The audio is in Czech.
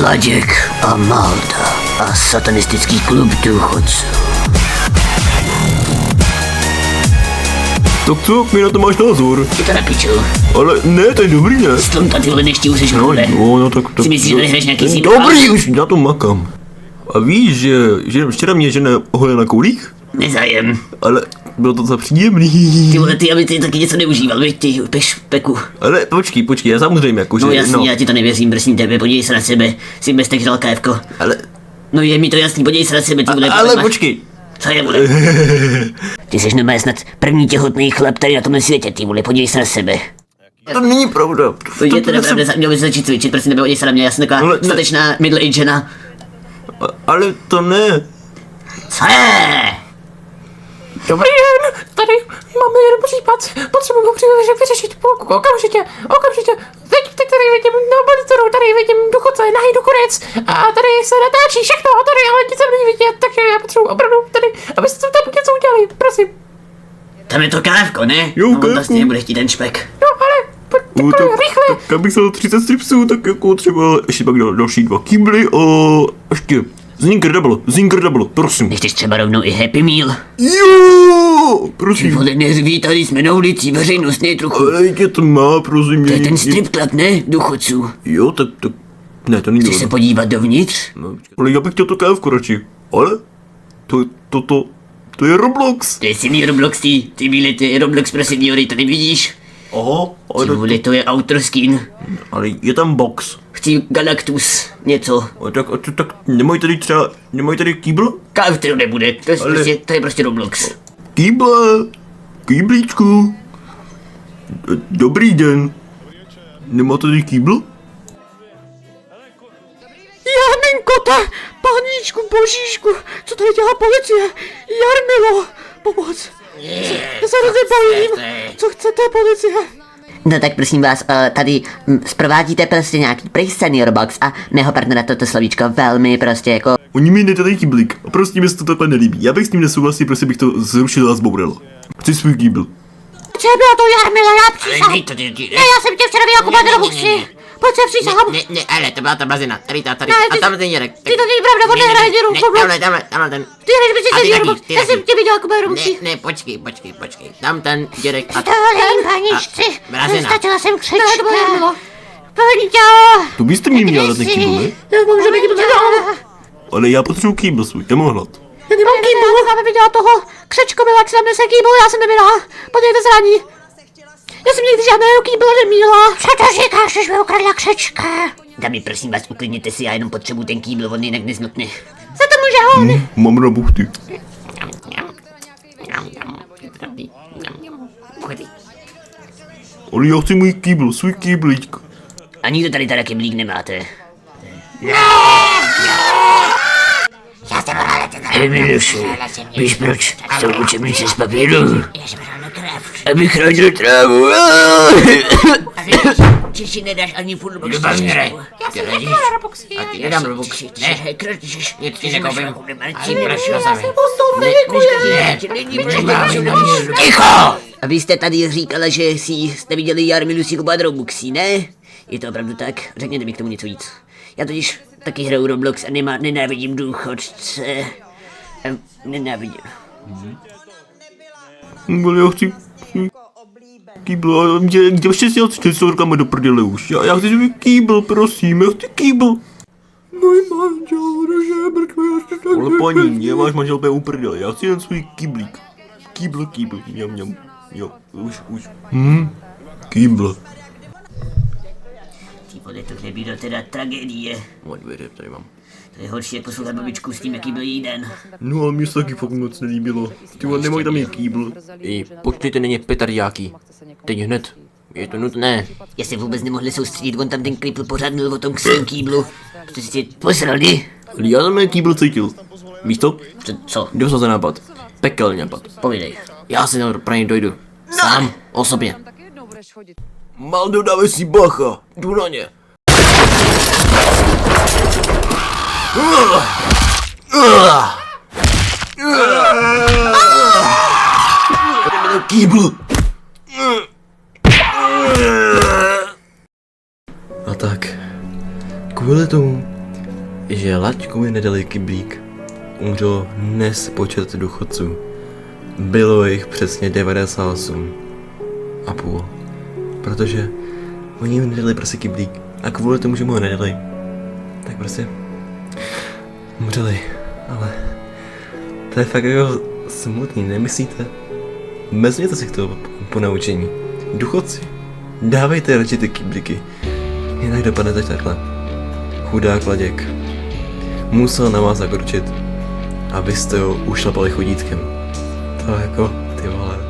Laděk a Malta a satanistický klub důchodců. Tak co, jak mi na to máš názor? Je to na piču. Ale ne, to je dobrý, ne? Slunta, ty vole, než ti uzeš No, vole. no, tak... Si myslíš, že tady hraješ nějaký zítra? Dobrý, už na to makám. A víš, že včera mě žena oholila koulík? Nezájem. Ale bylo to za příjemný. Ty vole, ty, aby ty taky něco neužíval, víš, ty peku. Ale počkej, já samozřejmě jako, že... No jasný, já ti to nevěřím, prosím tebe, podívej se na sebe, jsi bez tak žral kévko. Ale... No je mi to jasný, podívej se na sebe, ty vole. Ale počkej. Co je, vole? Ty jsi normálně snad první těhotný chlap tady na tomhle světě, ty vole, podívej se na sebe. To není pravda. To je teda pravda, měl bys začít cvičit, prosím tebe, podívej se na mě, já jsem taková statečná middle-aged žena. Ale to ne. Co je? Dobrý den, tady máme jeden případ, potřebuji ho vyřešit, okamžitě. Teď tady vidím na monitoru, tady vidím důchodce, nahý důchodec a tady se natáčí všechno, tady ale nic jsem není vidět, takže já potřebuji opravdu tady, abyste tam něco udělali, prosím. Tam je to kávko, ne? Jo, no, on kávko. vlastně nebude chtít ten špek. No ale, tak rychle. Tak abych se dal 30 stripsů, tak jako třeba ještě pak další 2 kýbly a ještě Zinkerdable, prosím. Nechceš třeba rovnou i Happy Meal? Jo, Ty prosím. vole, neřví, tady jsme na ulici, veřejnost, ne trochu. Ale je to má, prosím. To je ten strip club, ne? Důchodců. Jo, tak, ne, to není Chceš se ono. podívat dovnitř? No, ale já bych chtěl to kávku radši. Ale, to je Roblox. To je syný Roblox, ty bílé, to je Roblox pro seniory, to nevidíš? Aha, Ty vole, to je autor skin. ale je tam box. Chci Galactus, něco. Tak nemají tady kýbl? Káv to nebude, Ale- to je prostě Roblox. Kýblíčku. Dobrý den. Nemáte tady kýbl? Jánenkota, paníčku, božíšku, co tady dělá policie? Jarmilo, pomoc. Já se hrozně bojím, co chcete policie? No tak prosím vás, tady zprovádíte prostě nějaký prej senior box a mého partnera toto slovíčko velmi prostě jako... Oni mi nedají kýblík a prostě mi se to takhle nelíbí. Já bych s tím nesouhlasil, prostě bych to zrušil a zboural. Chci svůj kýbl. Co bylo to, Jarmilo, já přísahám. Ne, já jsem tě včera viděl kupat do boxy. Pojď se přísahám. Ne, ale to byla ta blazina, tady. Ne, A ty- tam ten Jirek. Ty to není pravda, on nehraje díru v Roblox. Tamhle ten. Ty hraješ bez A ty díru v taky, Roblox. ty Já jsem taky. tě viděl kupat do boxy. Ne, počkej. Tam ten Jirek a... To jen paničci. Blazina. Stačila jsem křečka. Ne, to bylo Jarmilo. Pojďte. To byste mi měla dát ten kýbl, ne? Já mám žádný kýbl, Ale já potřebuji kýbl svůj, já mám hlad. Já nemám kýbl. Já jsem viděla toho křečko, byla, jak se tam nese kýbl, já jsem neměla. Podívejte zraní. Já jsem nikdy žádného kýbla neměla. Co to říkáš, že mi ukradla křečka? Dámy, prosím vás, uklidněte si, já jenom potřebuji ten kýbl, on jinak nezmlkne. Za to může on. Mám na buchty. Ale já chci můj kýbl, svůj kýblíčko. A nikdo tady teda kyblík nemáte. Hej, Miloši, víš proč jsou učebnice z papíru? Abych chránil trávu. Čiši nedáš ani furt boxy. Já jsem nechtěla do boxy. A ty nedám do boxy. Ne, nic ti nekoupím. Ticho! A vy jste tady říkala, že jste viděli Jarmilu si kupovat Robuxy, ne? Je to opravdu tak? Řekněte mi k tomu něco víc. Já totiž taky hraju Roblox a nenávidím důchodce. Nenávidím. Ale já chci svůj kýbl, a kde ještě si něco rukama do prdele už. Já chci svůj kýbl, prosím, já chci kýbl. Můj manžel, že mrkve. Ale paní, je váš manžel úplně u prdele, já chci jen svůj kýblík. Kýbl, mňam. Jo, už. Kýbl. Ty vole, tohle bylo teda tragédie. Tady mám. To je horší, jak poslouchat babičku s tím, jaký byl její den. No ale mě se taky fakt moc nelíbilo. Ty vole, nemají tam je kýbl. Počkejte, není petarďáký. Teď hned. Je to nutné. Já se vůbec nemohli soustředit, on tam ten klip pořád mluvil o tom k svým kýblu. Jste si posrali? Ale já tam kýbl cítil. Víš to? Co? Kdo se za nápad? Pekelný nápad. Povídej. Já si pro něj dojdu. Sám, osobně. Maldo, dávej si bacha. Jdu na ně. Kýbl. A tak, kvůli tomu že Laďkovi nedali kyblík, umřelo nespočet důchodců. Bylo jich přesně 98 a půl. Protože oni jim nedali prostě kyblík a kvůli tomu, že mu ho nedali, tak prostě umřeli. Ale to je fakt jako smutný, nemyslíte? Vezměte si k toho ponaučení. Důchodci, dávejte radši ty kyblíky, jinak dopadnete takhle. Chudák Laděk musel na vás zakročit a vy jste ho ušlapali chodítkem. To jako, ty vole.